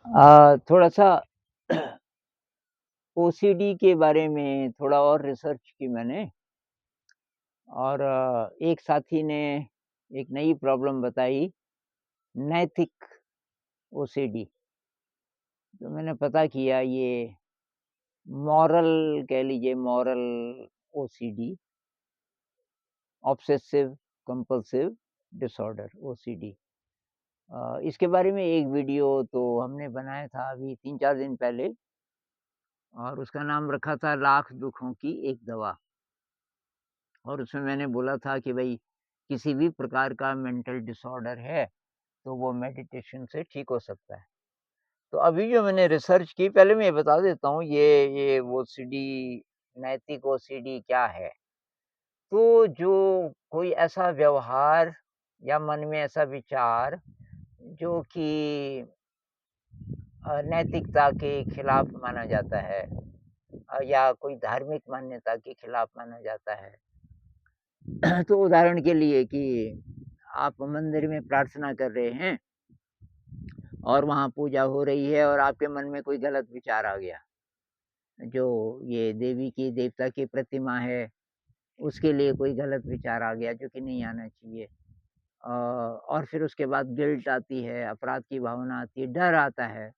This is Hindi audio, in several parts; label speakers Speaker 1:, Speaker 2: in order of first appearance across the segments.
Speaker 1: थोड़ा-सा ओसीडी के बारे में थोड़ा और रिसर्च की मैंने और एक साथी ने एक नई प्रॉब्लम बताई, नैतिक ओसीडी। तो मैंने पता किया ये मॉरल कह लीजिए moral OCD, obsessive compulsive disorder OCD. इसके बारे में एक वीडियो तो हमने बनाया था अभी 3-4 दिन पहले और उसका नाम रखा था लाख दुखों की एक दवा। और उसमें मैंने बोला था कि भई किसी भी प्रकार का मेंटल डिसऑर्डर है, तो वो मेडिटेशन से ठीक हो सकता है। तो अभी जो मैंने रिसर्च की पहले मैं ये बता देता हूँ ये ओसीडी नैतिक ओसीडी क्या है? तो जो कोई ऐसा व्यवहार या मन में ऐसा विचार जो कि नैतिकता के खिलाफ माना जाता है या कोई धार्मिक मान्यता के खिलाफ माना जाता है। तो उदाहरण के लिए कि आप मंदिर में प्रार्थना कर रहे हैं और वहाँ पूजा हो रही है और आपके मन में कोई गलत विचार आ गया, जो ये देवी की देवता की प्रतिमा है, उसके लिए कोई गलत विचार आ गया जो कि नहीं आना चाहिए। और फिर उसके बाद गिल्ट आती है, अपराध की भावना आती है, डर आता है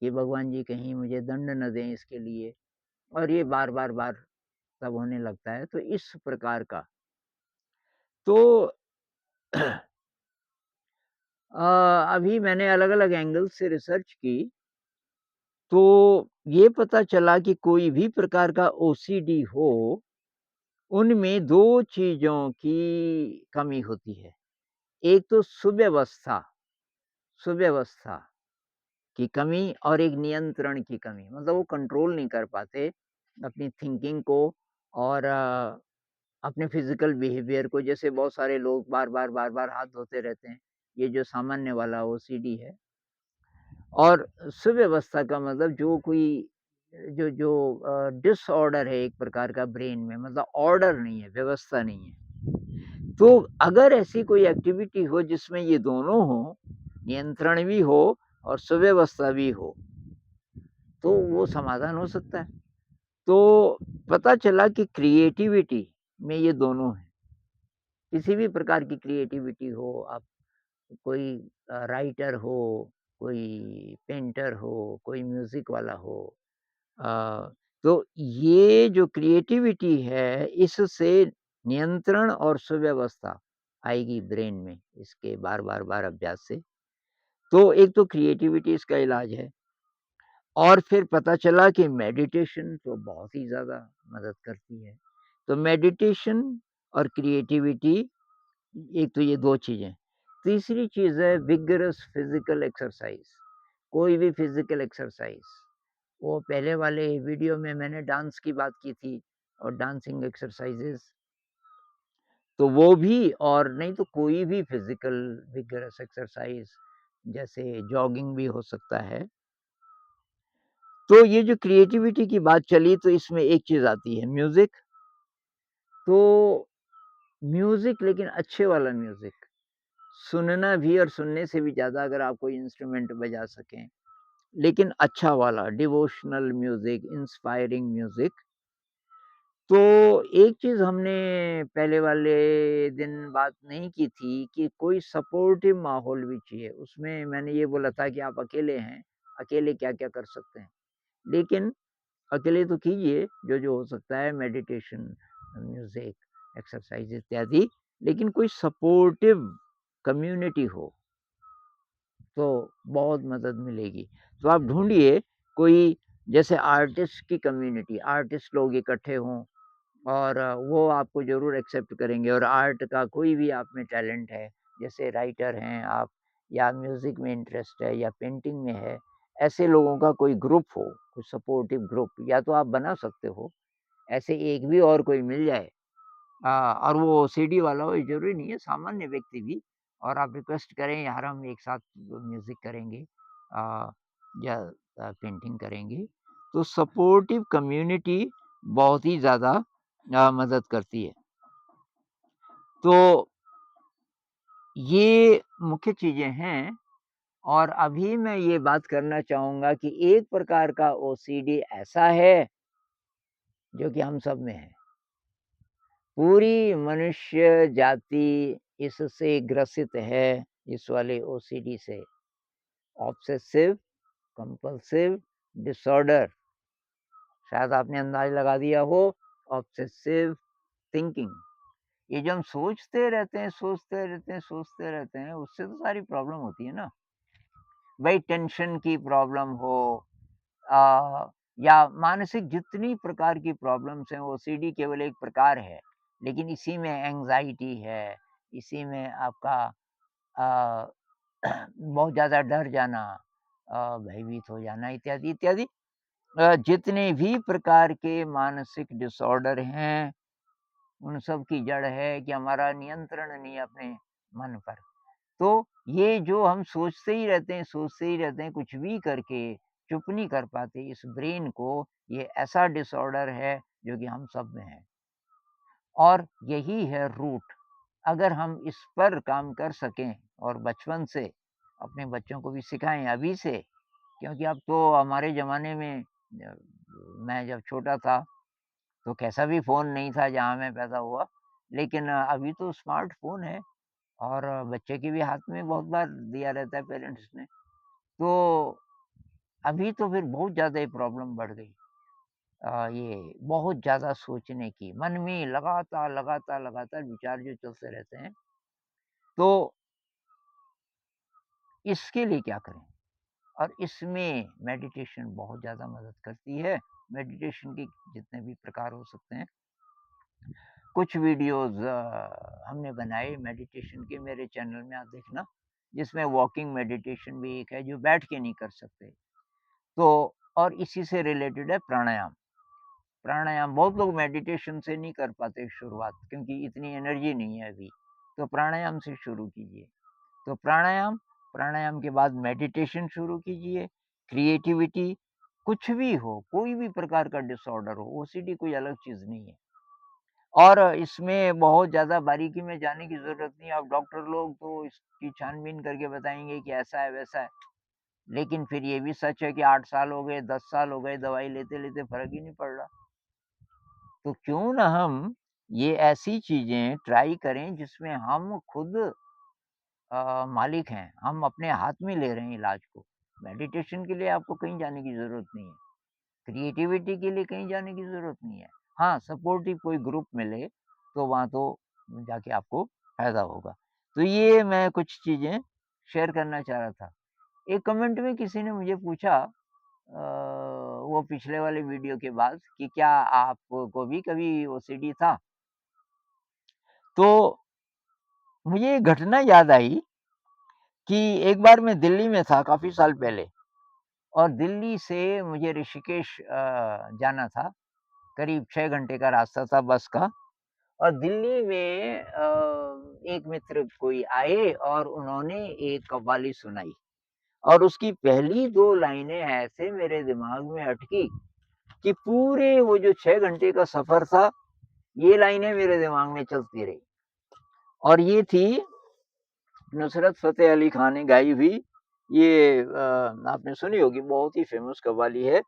Speaker 1: कि भगवान जी कहीं मुझे दंड न दें इसके लिए और ये बार तब होने लगता है। तो इस प्रकार का तो अभी मैंने अलग-अलग एंगल से रिसर्च की, तो ये पता चला कि कोई भी प्रकार का ओसीडी हो, उनमें 2 चीज़ों की कमी होती है। एक तो सुव्यवस्था की कमी और एक नियंत्रण की कमी। मतलब वो कंट्रोल नहीं कर पाते अपनी थिंकिंग को और अपने फिज़िकल बिहेवियर को। जैसे बहुत सारे लोग बार-बार हाथ धोते रहते हैं, ये जो सामान्य वाला ओसीडी है। और सुव्यवस्था का मतलब जो कोई जो जो डिसऑर्डर है एक प्रकार का ब्रेन में, मतलब ऑर्डर नहीं है, व्यवस्था नहीं है। तो अगर ऐसी कोई एक्टिविटी हो जिसमें ये दोनों हो, नियंत्रण भी हो और सुव्यवस्था भी हो, तो वो समाधान हो सकता है। तो पता चला कि क्रिएटिविटी में ये दोनों हैं। किसी भी प्रकार की क्रिएटिविटी हो, आप कोई राइटर हो, कोई पेंटर हो, कोई म्यूज़िक वाला हो, अ, तो ये जो क्रिएटिविटी है, इससे नियंत्रण और सुव्यवस्था आएगी ब्रेन में, इसके बार अभ्यास से। तो एक तो क्रिएटिविटी इसका इलाज है और फिर पता चला कि मेडिटेशन तो बहुत ही ज़्यादा मदद करती है। तो मेडिटेशन और क्रिएटिविटी, एक तो ये 2 चीज़ें। तीसरी चीज़ है विगरस फिज़िकल एक्सरसाइज़, कोई भी फिज़िकल एक्सरसाइज़। वो पहले वाले वीडियो में मैंने डांस की बात की थी और डांसिंग एक्सरसाइज़ेज़, तो वो भी और नहीं तो कोई भी फिज़िकल विगरस एक्सरसाइज़ जैसे जॉगिंग भी हो सकता है। तो ये जो क्रिएटिविटी की बात चली तो इसमें एक चीज़ आती है म्यूज़िक। तो म्यूज़िक लेकिन अच्छे वाला म्यूज़िक, सुनना भी और सुनने से भी ज़्यादा अगर आप कोई इंस्ट्रूमेंट बजा सकें, लेकिन अच्छा वाला डिवोशनल म्यूज़िक, इंस्पायरिंग म्यूज़िक। तो एक चीज़ हमने पहले वाले दिन बात नहीं की थी कि कोई सपोर्टिव माहौल भी चाहिए। उसमें मैंने ये बोला था कि आप अकेले हैं, अकेले क्या-क्या कर सकते हैं। लेकिन अकेले तो कीजिए जो हो सकता है मेडिटेशन, म्यूज़िक, एक्सरसाइज़ इत्यादि, लेकिन कोई सपोर्टिव कम्युनिटी हो, तो बहुत मदद मिलेगी। तो आप ढूँढिए कोई जैसे आर्टिस्ट की कम्युनिटी, आर्टिस्ट लोग इकट्ठे हों और वो आपको ज़रूर एक्सेप्ट करेंगे और आर्ट का कोई भी आप में टैलेंट है, जैसे राइटर हैं आप या म्यूज़िक में इंटरेस्ट है या पेंटिंग में है, ऐसे लोगों का कोई ग्रुप हो, कोई सपोर्टिव ग्रुप या तो आप बना सकते हो, ऐसे एक भी और कोई मिल जाए। और वो सीडी वाला हो, ये ज़रूरी नहीं है, सामान्य व्यक्ति भी। और आप रिक्वेस्ट करें यार हम एक साथ म्यूज़िक करेंगे या पेंटिंग करेंगे, तो सपोर्टिव कम्युनिटी बहुत ही ज़्यादा मदद करती है। तो ये मुख्य चीज़ें हैं और अभी मैं ये बात करना चाहूँगा कि एक प्रकार का ओसीडी ऐसा है, जो कि हम सब में है। पूरी मनुष्य जाति इससे ग्रसित है, इस वाले ओसीडी से। ऑब्सेसिव कंपल्सिव डिसऑर्डर, शायद आपने अंदाज़ा लगा दिया हो, ऑब्सेसिव थिंकिंग। ये जो हम सोचते रहते हैं, सोचते रहते हैं, सोचते रहते हैं, उससे तो सारी प्रॉब्लम होती है ना। भई टेंशन की प्रॉब्लम हो या मानसिक जितनी प्रकार की प्रॉब्लम्स हैं, ओसीडी केवल एक प्रकार है, लेकिन इसी में एंग्ज़ायटी है, इसी में आपका अ, बहुत ज़्यादा डर जाना, भयभीत हो जाना इत्यादि, इत्यादि। जितने भी प्रकार के मानसिक डिसऑर्डर हैं, उन सब की जड़ है कि हमारा नियंत्रण नहीं है अपने मन पर। तो ये जो हम सोचते ही रहते हैं, सोचते ही रहते हैं, कुछ भी करके चुप नहीं कर पाते इस ब्रेन को, ये ऐसा डिसऑर्डर है जो कि हम सब में है। और यही है रूट। अगर हम इस पर काम कर सकें और बचपन से अपने बच्चों को भी सिखाएँ अभी से, क्योंकि अब तो हमारे ज़माने में मैं जब छोटा था, तो कैसा भी फ़ोन नहीं था जहाँ मैं पैदा हुआ, लेकिन अभी तो स्मार्टफ़ोन है और बच्चे के भी हाथ में बहुत बार दिया रहता है पेरेंट्स ने। तो अभी तो फिर बहुत ज़्यादा ये प्रॉब्लम बढ़ गई। ये बहुत ज़्यादा सोचने की, मन में लगातार, लगातार, लगातार विचार जो चलते रहते हैं। तो इसके लिए क्या करें? और इसमें मेडिटेशन बहुत ज़्यादा मदद करती है। मेडिटेशन के जितने भी प्रकार हो सकते हैं, कुछ वीडियोज़ हमने बनाए मेडिटेशन के, मेरे चैनल में आप देखना, जिसमें वॉकिंग मेडिटेशन भी एक है जो बैठ के नहीं कर सकते। तो और इसी से रिलेटेड है प्राणायाम। प्राणायाम बहुत लोग मेडिटेशन से नहीं कर पाते शुरुआत, क्योंकि इतनी एनर्जी नहीं है अभी। तो प्राणायाम से शुरू कीजिए। तो प्राणायाम, प्राणायाम के बाद मेडिटेशन शुरू कीजिए, क्रिएटिविटी, कुछ भी हो, कोई भी प्रकार का डिसऑर्डर हो, ओसीडी कोई अलग चीज़ नहीं है। और इसमें बहुत ज़्यादा बारीकी में जाने की ज़रूरत नहीं है। अब डॉक्टर लोग तो इसकी छान-बीन करके बताएँगे कि ऐसा है, वैसा है। लेकिन फिर ये भी सच है कि 8 साल हो गए, 10 साल हो गए, दवाई लेते-लेते फ़र्क ही नहीं पड़ रहा। तो क्यों ना हम ये ऐसी चीज़ें ट्राई करें जिसमें हम खुद मालिक हैं, हम अपने हाथ में ले रहे हैं इलाज को। मेडिटेशन के लिए आपको कहीं जाने की ज़रूरत नहीं है, क्रिएटिविटी के लिए कहीं जाने की ज़रूरत नहीं है। हाँ, सपोर्टिव कोई ग्रुप मिले, तो वहाँ तो जाके आपको फ़ायदा होगा। तो ये मैं कुछ चीज़ें शेयर करना चाह रहा था। एक कमेंट में किसी ने मुझे पूछा वो पिछले वाले वीडियो के बाद कि क्या आपको भी कभी ओसीडी था? तो मुझे एक घटना याद आई कि एक बार मैं दिल्ली में था काफ़ी साल पहले, और दिल्ली से मुझे ऋषिकेश जाना था। करीब 6 घंटे का रास्ता था बस का। और दिल्ली में एक मित्र कोई आए और उन्होंने एक कव्वाली सुनाई, और उसकी पहली 2 लाइनें ऐसे मेरे दिमाग में अटकी कि पूरे वो जो 6 घंटे का सफ़र था, ये लाइनें मेरे दिमाग में चलती रही। और ये थी नुसरत फ़तेह अली खान ने गाई हुई, ये आपने सुनी होगी, बहुत ही फ़ेमस कव्वाली है।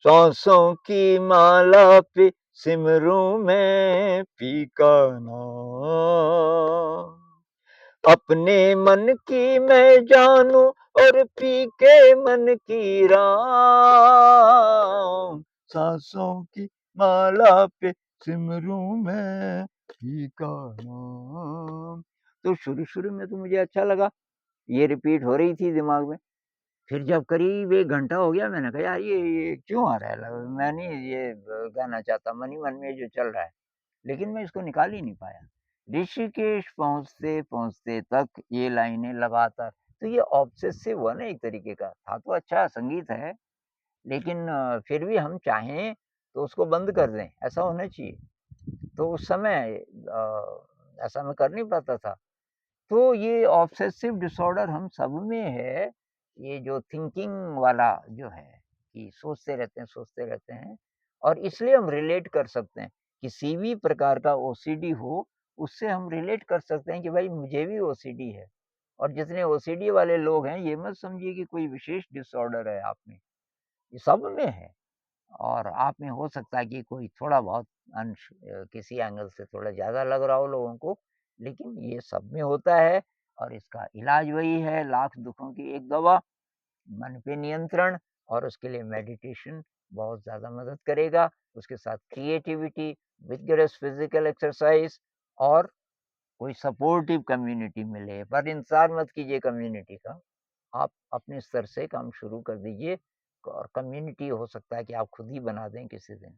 Speaker 1: सांसों की माला पे सिमरूं मैं पी का नाम, अपने मन की मैं जानूं और पी के मन की राम, सांसों की माला पे सिमरूं मैं पी का नाम। तो शुरू-शुरू में तो मुझे अच्छा लगा, ये रिपीट हो रही थी दिमाग में। फिर जब करीब 1 घंटा हो गया, मैंने कहा यार ये क्यों आ रहा है? मैं नहीं ये गाना चाहता, मन ही मन में जो चल रहा है। लेकिन मैं इसको निकाल ही नहीं पाया। ऋषिकेश पहुँचते-पहुँचते तक ये लाइनें लगातार, तो ये ऑब्सेसिव हुआ ना एक तरीके का। था तो अच्छा संगीत है, लेकिन फिर भी हम चाहें तो उसको बंद कर दें, ऐसा होना चाहिए। तो उस समय ऐसा मैं कर नहीं पाता था। तो ये ऑब्सेसिव डिसऑर्डर हम सब में है, ये जो थिंकिंग वाला जो है, कि सोचते रहते हैं, और इसलिए हम रिलेट कर सकते हैं। किसी भी प्रकार का ओसीडी हो, उससे हम रिलेट कर सकते हैं कि भाई मुझे भी ओसीडी है। और जितने ओसीडी वाले लोग हैं, ये मत समझिए कि कोई विशेष डिसऑर्डर है आप में, ये सब में है। और आप में हो सकता है कि कोई थोड़ा-बहुत किसी एंगल से थोड़ा ज़्यादा लग रहा हो लोगों को, लेकिन ये सब में होता है और इसका इलाज वही है, लाख दुखों की एक दवा, मन पे नियंत्रण। और उसके लिए मेडिटेशन बहुत ज़्यादा मदद करेगा। उसके साथ क्रिएटिविटी, विगरस फिज़िकल एक्सरसाइज़ और कोई सपोर्टिव कम्युनिटी मिले, पर इंतज़ार मत कीजिए कम्युनिटी का। आप अपने स्तर से काम शुरू कर दीजिए और कम्युनिटी हो सकता है कि आप खुद ही बना दें किसी दिन।